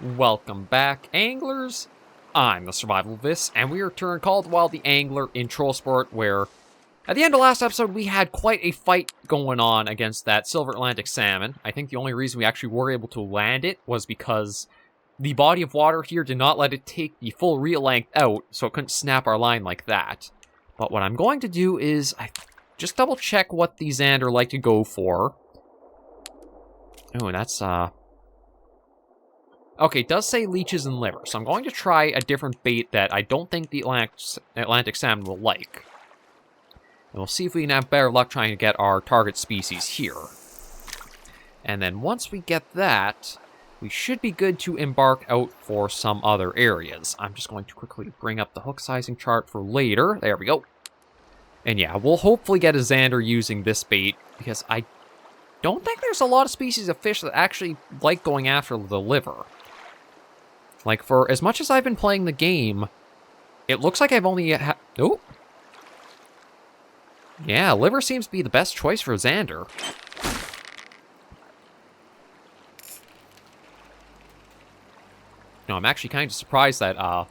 Welcome back, anglers. I'm the Survivalist, and we return Call of the Wild the Angler in Trollsporet, where at the end of last episode we had quite a fight going on against that silver Atlantic salmon. I think the only reason we actually were able to land it was because the body of water here did not let it take the full reel length out, so it couldn't snap our line like that. But what I'm going to do is just double check what the Zander like to go for. Oh, that's okay, it does say leeches and liver, so I'm going to try a different bait that I don't think the Atlantic salmon will like. And we'll see if we can have better luck trying to get our target species here. And then once we get that, we should be good to embark out for some other areas. I'm just going to quickly bring up the hook sizing chart for later. There we go. And yeah, we'll hopefully get a Zander using this bait, because I don't think there's a lot of species of fish that actually like going after the liver. Like, for as much as I've been playing the game, it looks like I've only oh! Yeah, liver seems to be the best choice for Zander. No, I'm actually kind of surprised that,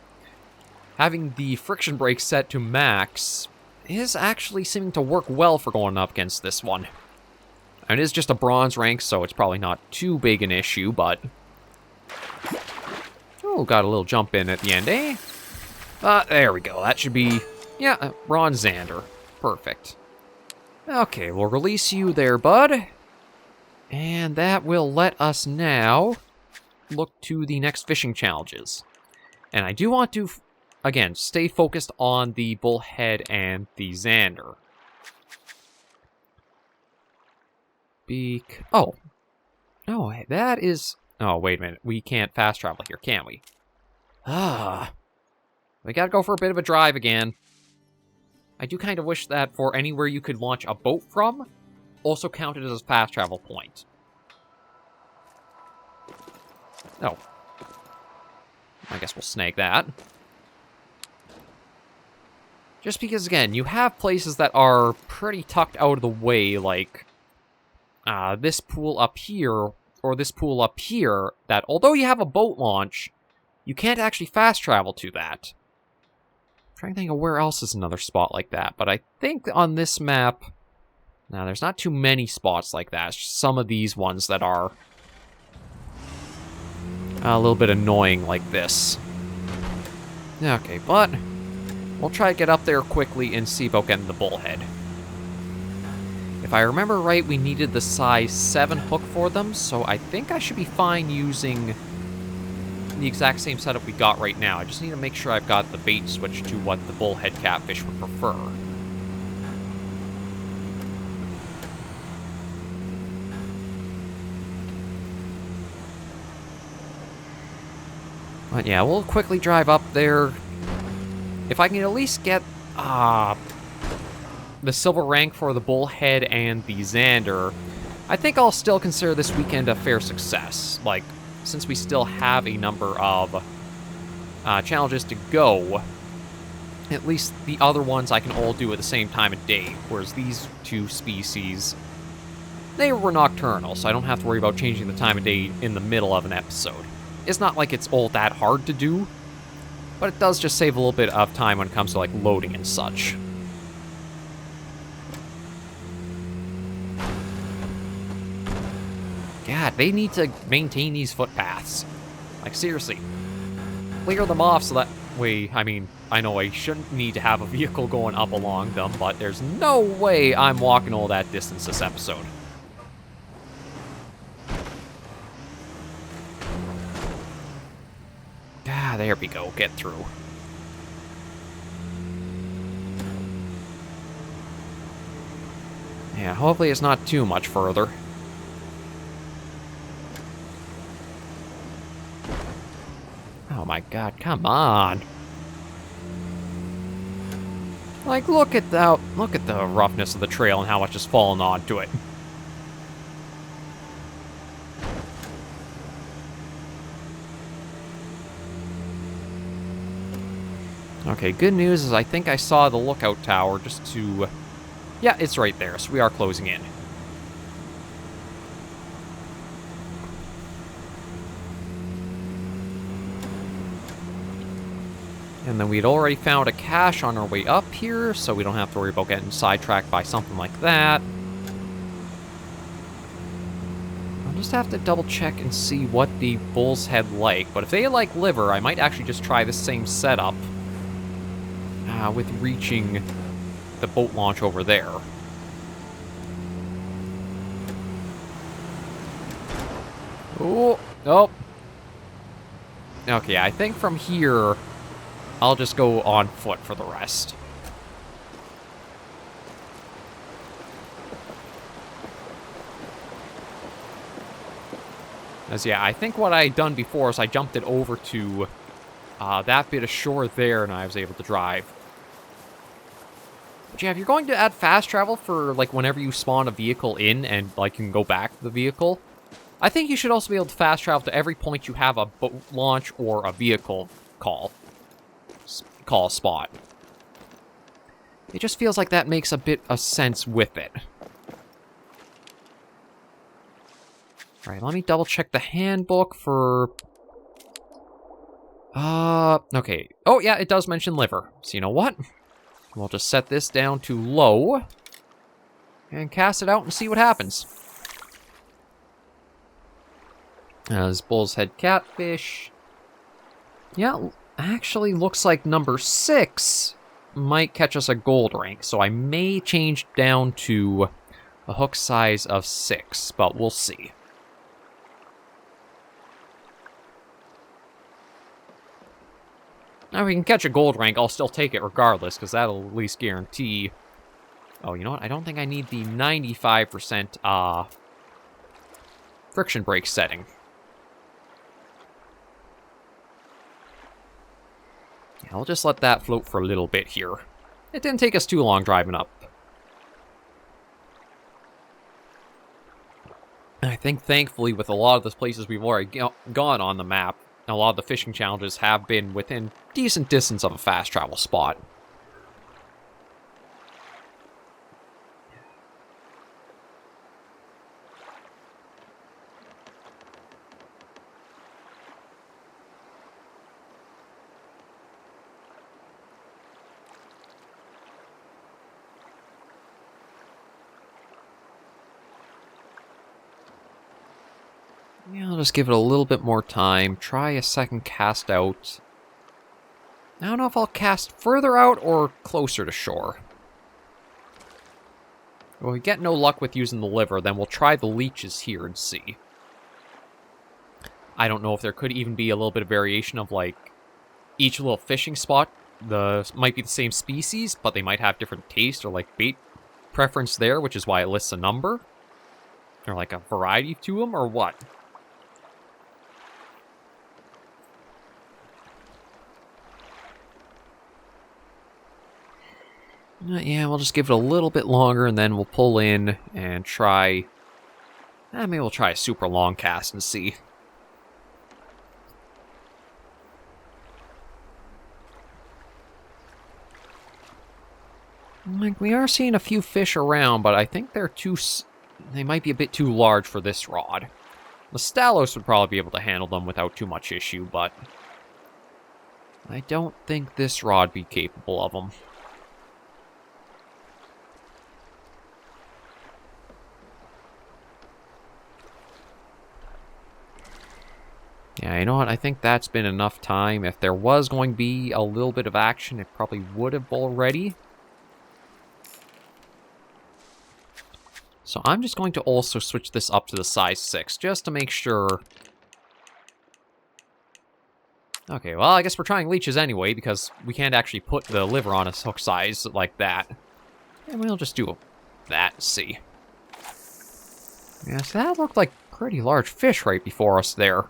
having the friction brake set to max is actually seeming to work well for going up against this one. And it is just a bronze rank, so it's probably not too big an issue, but... Oh, got a little jump in at the end, eh? There we go. That should be... Yeah, bronze Zander. Perfect. Okay, we'll release you there, bud. And that will let us now look to the next fishing challenges. And I do want to, again, stay focused on the Bullhead and the Zander. Oh, that is... Oh, wait a minute. We can't fast travel here, can we? We gotta go for a bit of a drive again. I do kind of wish that for anywhere you could launch a boat from, also counted as a fast travel point. Oh. I guess we'll snag that. Just because, again, you have places that are pretty tucked out of the way, like... this pool up here, or this pool up here, that although you have a boat launch, you can't actually fast travel to that. I'm trying to think of where else is another spot like that, but I think on this map, now there's not too many spots like that. It's just some of these ones that are a little bit annoying like this. Okay, but we'll try to get up there quickly and see about getting the bullhead. If I remember right, we needed the size 7 hook for them, so I think I should be fine using the exact same setup we got right now. I just need to make sure I've got the bait switched to what the Bullhead Catfish would prefer. But yeah, we'll quickly drive up there. If I can at least get the silver rank for the Bullhead and the Zander, I think I'll still consider this weekend a fair success. Like, since we still have a number of challenges to go, at least the other ones I can all do at the same time of day, whereas these two species, they were nocturnal, so I don't have to worry about changing the time of day in the middle of an episode. It's not like it's all that hard to do, but it does just save a little bit of time when it comes to, like, loading and such. God, they need to maintain these footpaths. Like, seriously. Clear them off so that way, I mean, I know I shouldn't need to have a vehicle going up along them, but there's no way I'm walking all that distance this episode. Ah, there we go. Get through. Yeah, hopefully it's not too much further. Oh my god, come on. Like, look at the roughness of the trail and how much has fallen onto it. Okay, good news is I think I saw the lookout tower just to... Yeah, it's right there, so we are closing in. And then we'd already found a cache on our way up here, so we don't have to worry about getting sidetracked by something like that. I'll just have to double check and see what the Bull's Head like. But if they like liver, I might actually just try the same setup with reaching the boat launch over there. Oh, oh. Okay, I think from here, I'll just go on foot for the rest. As yeah, I think what I had done before is I jumped it over to that bit of shore there, and I was able to drive. But yeah, if you're going to add fast travel for, like, whenever you spawn a vehicle in and, like, you can go back to the vehicle, I think you should also be able to fast travel to every point you have a boat launch or a vehicle call spot. It just feels like that makes a bit of sense with it. Alright, let me double check the handbook for... okay. Oh, yeah, it does mention liver. So you know what? We'll just set this down to low and cast it out and see what happens. As Bullhead Catfish. Yeah, actually looks like number 6 might catch us a gold rank, so I may change down to a hook size of 6, but we'll see. Now, if we can catch a gold rank, I'll still take it regardless, because that'll at least guarantee... Oh, you know what? I don't think I need the 95% friction brake setting. Yeah, I'll just let that float for a little bit here. It didn't take us too long driving up. I think, thankfully, with a lot of the places we've already gone on the map, a lot of the fishing challenges have been within decent distance of a fast travel spot. Yeah, I'll just give it a little bit more time. Try a second cast out. I don't know if I'll cast further out or closer to shore. If we get no luck with using the liver, then we'll try the leeches here and see. I don't know if there could even be a little bit of variation of, like, each little fishing spot might be the same species, but they might have different taste or, like, bait preference there, which is why it lists a number. Or, like, a variety to them, or what? Yeah, we'll just give it a little bit longer, and then we'll pull in and try... maybe we'll try a super long cast and see. Like, we are seeing a few fish around, but I think they might be a bit too large for this rod. The Stalos would probably be able to handle them without too much issue, but... I don't think this rod would be capable of them. Yeah, you know what? I think that's been enough time. If there was going to be a little bit of action, it probably would have already. So I'm just going to also switch this up to the size 6, just to make sure. Okay, well, I guess we're trying leeches anyway, because we can't actually put the liver on a hook size like that. And we'll just do that and see. Yeah, so that looked like pretty large fish right before us there.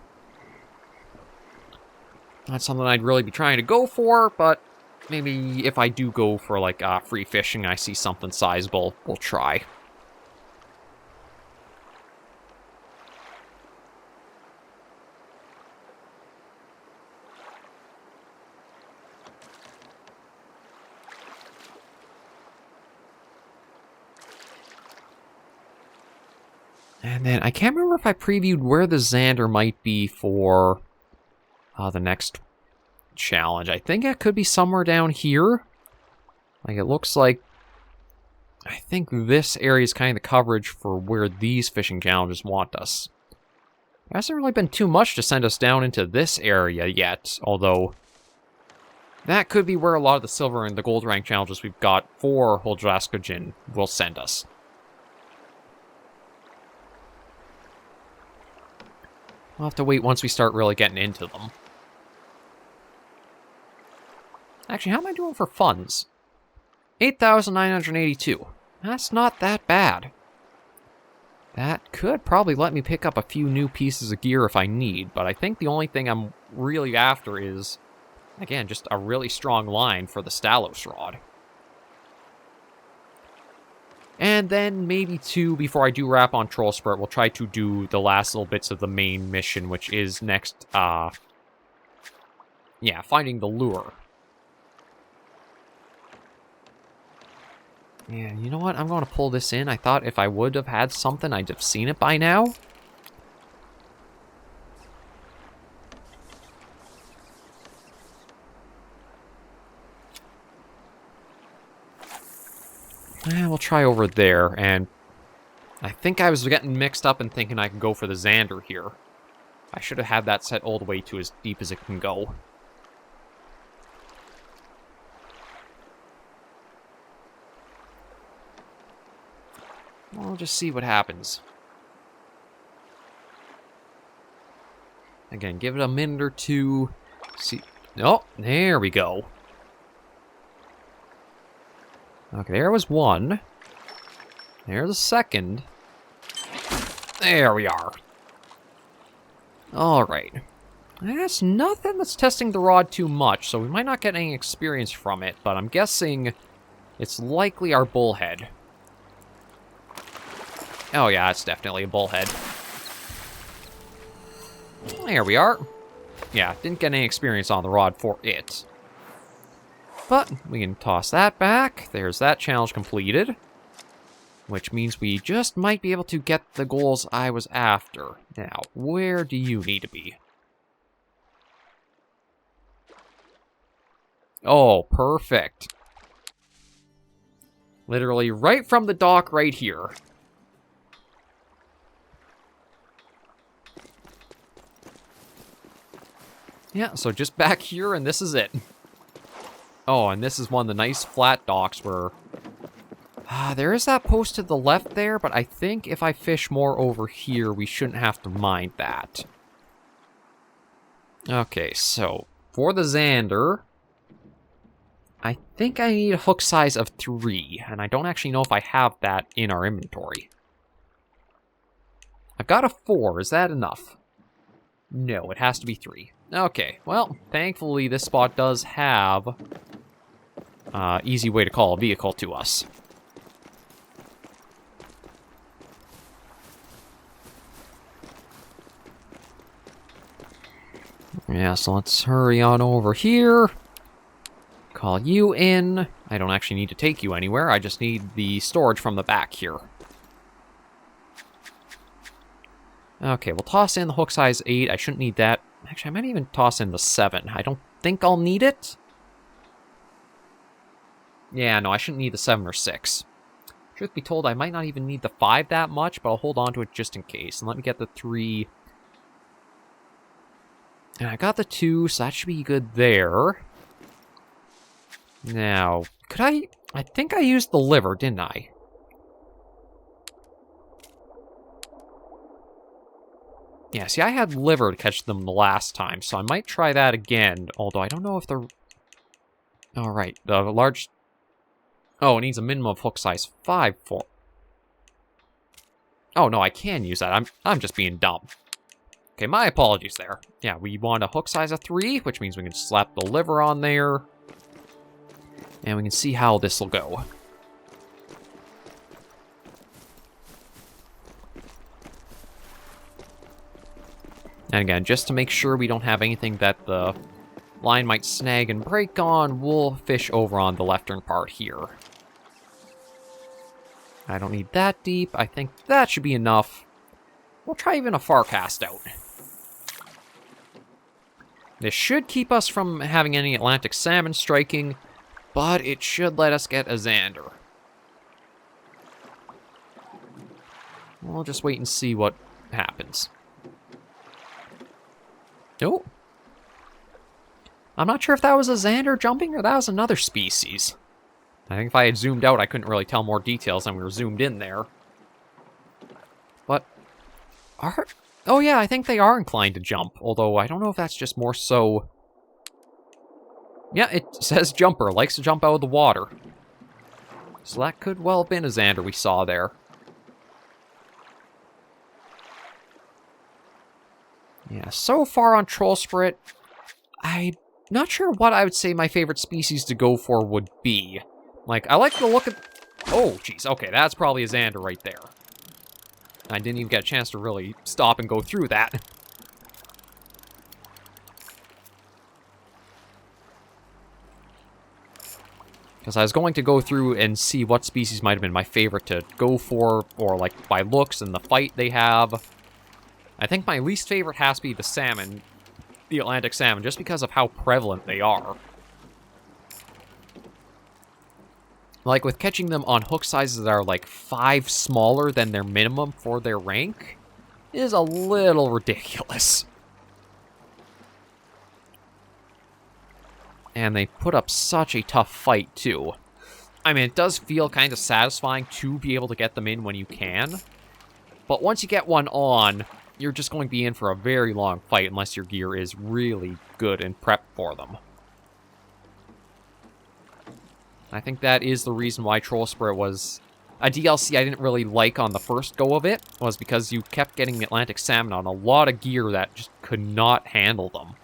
Not something I'd really be trying to go for, but maybe if I do go for, like, free fishing, I see something sizable, we'll try. And then, I can't remember if I previewed where the Zander might be for... the next challenge. I think it could be somewhere down here. Like, it looks like... I think this area is kind of the coverage for where these fishing challenges want us. There hasn't really been too much to send us down into this area yet, although... that could be where a lot of the silver and the gold rank challenges we've got for Holdraskojin will send us. We'll have to wait once we start really getting into them. Actually, how am I doing for funds? 8,982. That's not that bad. That could probably let me pick up a few new pieces of gear if I need, but I think the only thing I'm really after is, again, just a really strong line for the Stalos rod. And then maybe too, before I do wrap on Trollsporet, we'll try to do the last little bits of the main mission, which is next, yeah, finding the lure. Yeah, you know what? I'm going to pull this in. I thought if I would have had something, I'd have seen it by now. We'll try over there, and I think I was getting mixed up and thinking I could go for the Zander here. I should have had that set all the way to as deep as it can go. We'll just see what happens. Again, give it a minute or two. See. Oh, there we go. Okay, there was one. There's a second. There we are. Alright. That's nothing that's testing the rod too much, so we might not get any experience from it, but I'm guessing it's likely our bullhead. Oh yeah, it's definitely a bullhead. There we are. Yeah, didn't get any experience on the rod for it. But we can toss that back. There's that challenge completed. Which means we just might be able to get the goals I was after. Now, where do you need to be? Oh, perfect. Literally right from the dock right here. Yeah, so just back here, and this is it. Oh, and this is one of the nice flat docks where... there is that post to the left there, but I think if I fish more over here, we shouldn't have to mind that. Okay, so for the Zander, I think I need a hook size of 3, and I don't actually know if I have that in our inventory. I've got a 4. Is that enough? No, it has to be 3. Okay, well, thankfully this spot does have easy way to call a vehicle to us. Yeah, so let's hurry on over here. Call you in. I don't actually need to take you anywhere. I just need the storage from the back here. Okay, we'll toss in the hook size 8. I shouldn't need that. Actually, I might even toss in the 7. I don't think I'll need it. Yeah, no, I shouldn't need the 7 or 6. Truth be told, I might not even need the 5 that much, but I'll hold on to it just in case. And let me get the 3. And I got the 2, so that should be good there. Now, could I think I used the liver, didn't I? Yeah, see, I had liver to catch them the last time, so I might try that again, although I don't know if they're... Alright, the large... Oh, it needs a minimum of hook size 5 for... Oh, no, I can use that. I'm just being dumb. Okay, my apologies there. Yeah, we want a hook size of 3, which means we can slap the liver on there. And we can see how this will go. And again, just to make sure we don't have anything that the line might snag and break on, we'll fish over on the left turn part here. I don't need that deep. I think that should be enough. We'll try even a far cast out. This should keep us from having any Atlantic salmon striking, but it should let us get a Zander. We'll just wait and see what happens. Oh. I'm not sure if that was a Zander jumping or that was another species. I think if I had zoomed out, I couldn't really tell more details than we were zoomed in there. But, oh yeah, I think they are inclined to jump, although I don't know if that's just more so... Yeah, it says jumper, likes to jump out of the water. So that could well have been a Zander we saw there. Yeah, so far on Trollsporet, I'm not sure what I would say my favorite species to go for would be. Like, I like the look of... Oh, jeez, okay, that's probably a Zander right there. I didn't even get a chance to really stop and go through that. Because I was going to go through and see what species might have been my favorite to go for, or like by looks and the fight they have. I think my least favorite has to be the salmon, the Atlantic salmon, just because of how prevalent they are. Like, with catching them on hook sizes that are like 5 smaller than their minimum for their rank, is a little ridiculous. And they put up such a tough fight, too. I mean, it does feel kind of satisfying to be able to get them in when you can. But once you get one on, you're just going to be in for a very long fight unless your gear is really good and prepped for them. I think that is the reason why Trollsporet was a DLC I didn't really like on the first go of it, was because you kept getting the Atlantic salmon on a lot of gear that just could not handle them.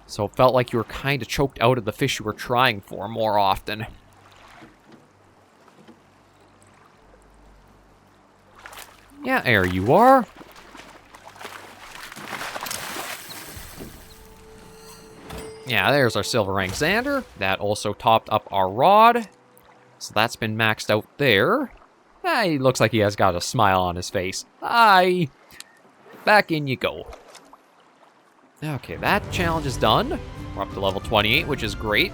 So it felt like you were kind of choked out of the fish you were trying for more often. Yeah, there you are. Yeah, there's our silver rank Zander. That also topped up our rod. So that's been maxed out there. He looks like he has got a smile on his face. Hi! Back in you go. Okay, that challenge is done. We're up to level 28, which is great.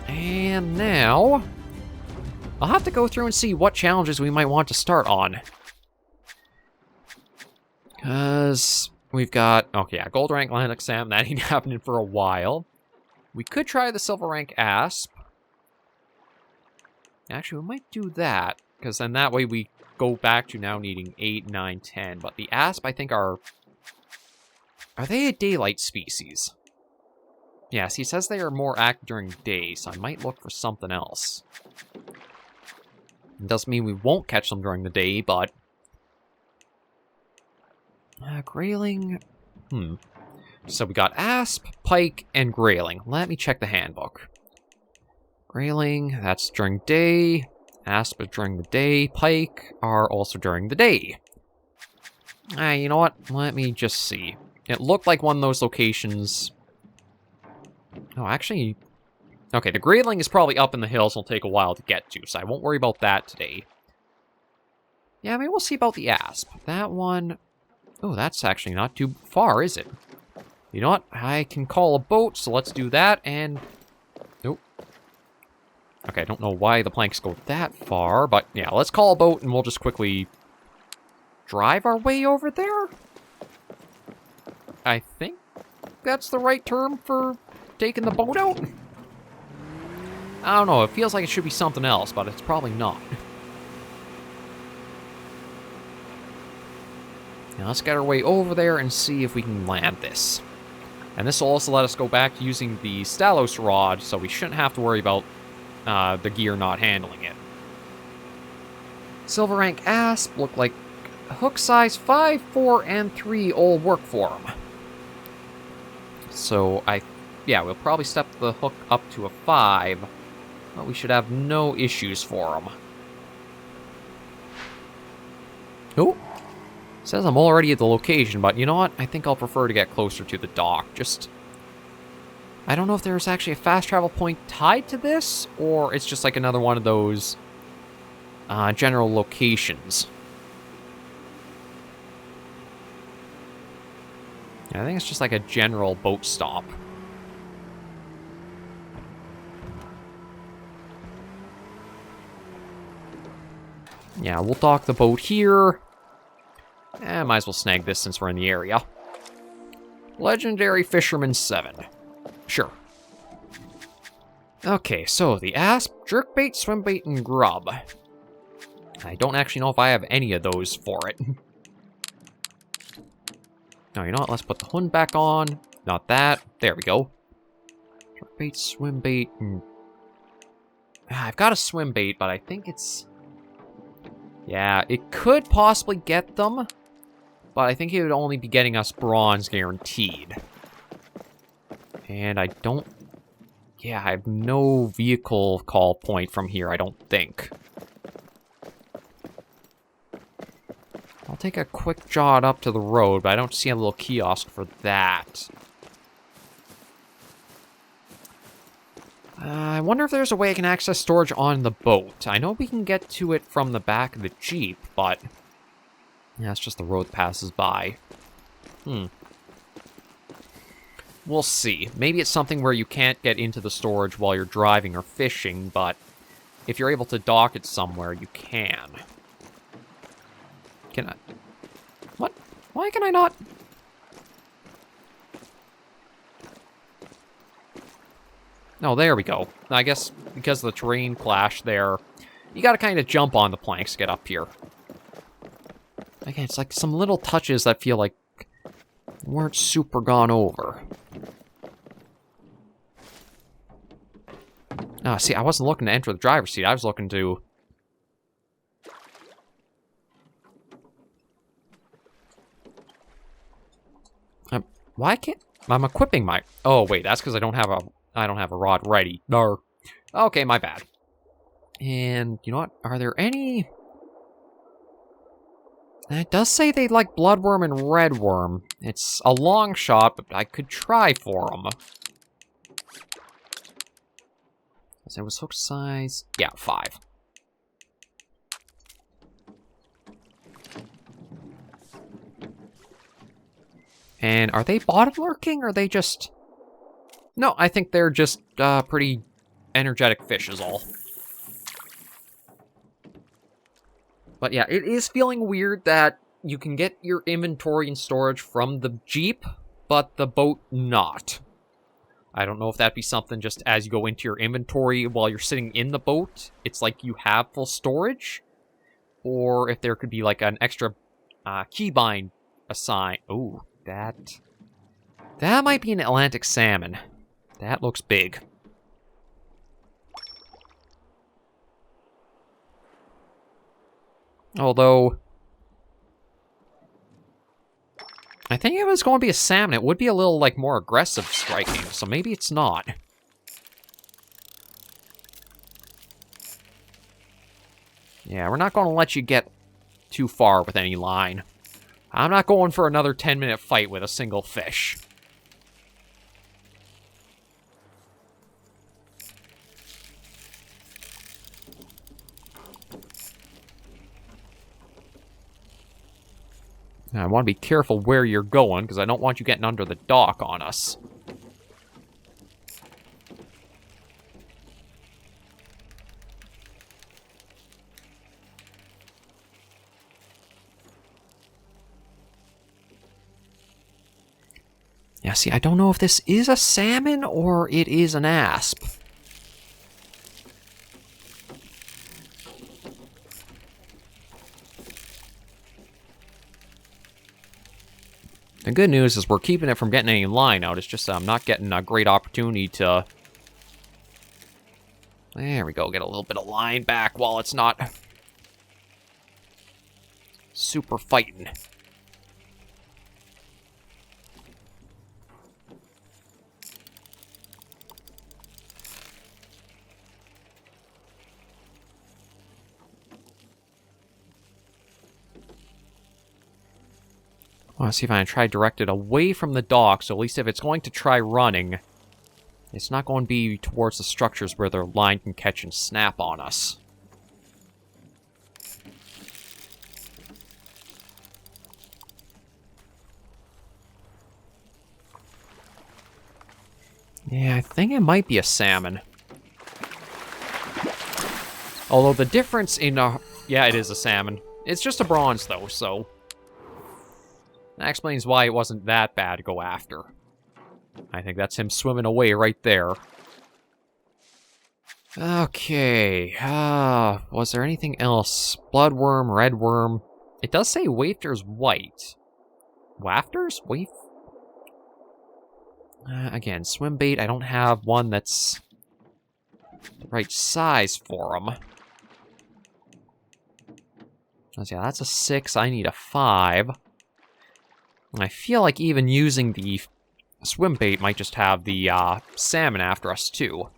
And now... I'll have to go through and see what challenges we might want to start on. Because... we've got, okay, yeah, gold rank Atlantic salmon. That ain't happening for a while. We could try the silver rank asp. Actually, we might do that, because then that way we go back to now needing 8, 9, 10. But the asp, I think, are they a daylight species? Yes, he says they are more active during day, so I might look for something else. It doesn't mean we won't catch them during the day, but... grayling... So we got asp, pike, and grayling. Let me check the handbook. Grayling, that's during day. Asp is during the day. Pike are also during the day. You know what? Let me just see. It looked like one of those locations... Oh, actually... Okay, the grayling is probably up in the hills and will take a while to get to, so I won't worry about that today. Yeah, maybe we'll see about the asp. That one... Oh, that's actually not too far, is it? You know what? I can call a boat, so let's do that, and... Nope. Okay, I don't know why the planks go that far, but yeah, let's call a boat, and we'll just quickly drive our way over there? I think that's the right term for taking the boat out? I don't know, it feels like it should be something else, but it's probably not. Now let's get our way over there and see if we can land this. And this will also let us go back to using the Stalos rod, so we shouldn't have to worry about the gear not handling it. Silver rank asp look like hook size 5, 4, and 3 all work for them. So yeah, we'll probably step the hook up to a 5, but we should have no issues for them. Oh. Says I'm already at the location, but you know what? I think I'll prefer to get closer to the dock. Just... I don't know if there's actually a fast travel point tied to this, or it's just like another one of those general locations. I think it's just like a general boat stop. Yeah, we'll dock the boat here. Might as well snag this since we're in the area. Legendary Fisherman 7. Sure. Okay, so the asp, jerkbait, swimbait, and grub. I don't actually know if I have any of those for it. No, you know what? Let's put the Hund back on. Not that. There we go. Jerkbait, swimbait, and... I've got a swimbait, but I think it's... Yeah, it could possibly get them, but I think it would only be getting us bronze guaranteed. And I don't... Yeah, I have no vehicle call point from here, I don't think. I'll take a quick jaunt up to the road, but I don't see a little kiosk for that. I wonder if there's a way I can access storage on the boat. I know we can get to it from the back of the Jeep, but... Yeah, it's just the road that passes by. We'll see. Maybe it's something where you can't get into the storage while you're driving or fishing, but if you're able to dock it somewhere, you can. Can I... What? Why can I not... Oh, there we go. I guess because of the terrain clash there, you gotta kind of jump on the planks to get up here. Again, it's like some little touches that feel like weren't super gone over. Oh, see, I wasn't looking to enter the driver's seat. I was looking to... why can't... I'm equipping my... Oh, wait, that's because I don't have a rod ready. No. Okay, my bad. And, you know what? Are there any... It does say they like bloodworm and redworm. It's a long shot, but I could try for them. So it was hook size... Yeah, 5. And are they bottom lurking, or are they just... No, I think they're just pretty energetic fish is all. But yeah, it is feeling weird that you can get your inventory and storage from the Jeep, but the boat not. I don't know if that'd be something just as you go into your inventory while you're sitting in the boat, it's like you have full storage, or if there could be like an extra keybind assigned. Ooh, that might be an Atlantic salmon. That looks big. Although, I think if it was going to be a salmon, it would be a little, like, more aggressive striking, so maybe it's not. Yeah, we're not going to let you get too far with any line. I'm not going for another 10-minute fight with a single fish. I want to be careful where you're going, because I don't want you getting under the dock on us. Yeah, see, I don't know if this is a salmon or it is an asp. The good news is we're keeping it from getting any line out. It's just I'm not getting a great opportunity to... There we go. Get a little bit of line back while it's not super fighting. I want to see if I can try direct it away from the dock, so at least if it's going to try running, it's not going to be towards the structures where their line can catch and snap on us. Yeah, I think it might be a salmon. Although the difference in yeah, it is a salmon. It's just a bronze, though, so... that explains why it wasn't that bad to go after. I think that's him swimming away right there. Okay, was there anything else? Bloodworm, redworm. It does say wafter's white. Wafters? Again, swim bait. I don't have one that's the right size for them. Yeah, that's a 6. I need a 5. And I feel like even using the swim bait might just have the salmon after us, too.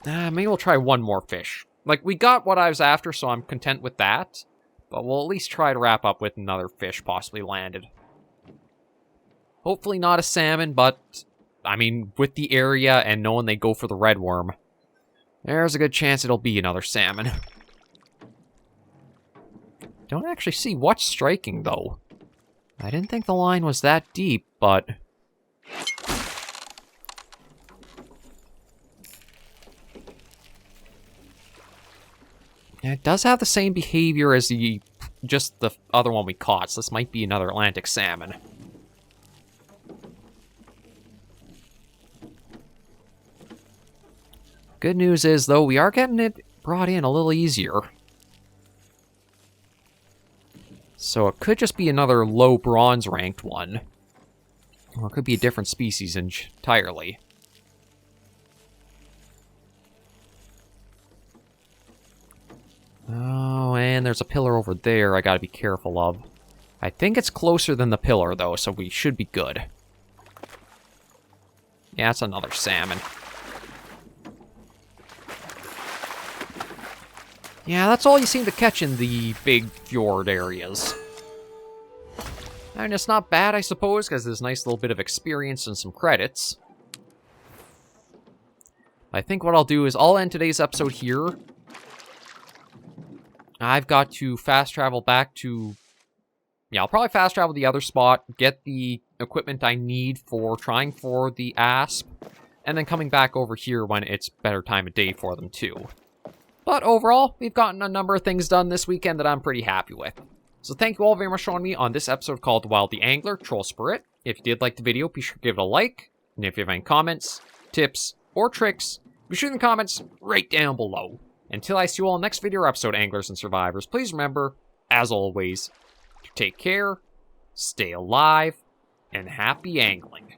Maybe we'll try one more fish. Like, we got what I was after, so I'm content with that. But we'll at least try to wrap up with another fish possibly landed. Hopefully not a salmon, but... I mean, with the area and knowing they go for the redworm, there's a good chance it'll be another salmon. Don't actually see what's striking, though. I didn't think the line was that deep, but... it does have the same behavior as just the other one we caught, so this might be another Atlantic salmon. Good news is, though, we are getting it brought in a little easier. So it could just be another low bronze ranked one. Or it could be a different species entirely. Oh, and there's a pillar over there I gotta be careful of. I think it's closer than the pillar, though, so we should be good. Yeah, it's another salmon. Yeah, that's all you seem to catch in the big fjord areas. And it's not bad, I suppose, because there's a nice little bit of experience and some credits. I think what I'll do is I'll end today's episode here. I've got to fast travel back to... yeah, I'll probably fast travel to the other spot, get the equipment I need for trying for the asp, and then coming back over here when it's better time of day for them, too. But overall, we've gotten a number of things done this weekend that I'm pretty happy with. So thank you all very much for joining me on this episode called The Wild the Angler, Trollsporet. If you did like the video, be sure to give it a like. And if you have any comments, tips, or tricks, be sure in the comments right down below. Until I see you all in the next video or episode, anglers and survivors, please remember, as always, to take care, stay alive, and happy angling.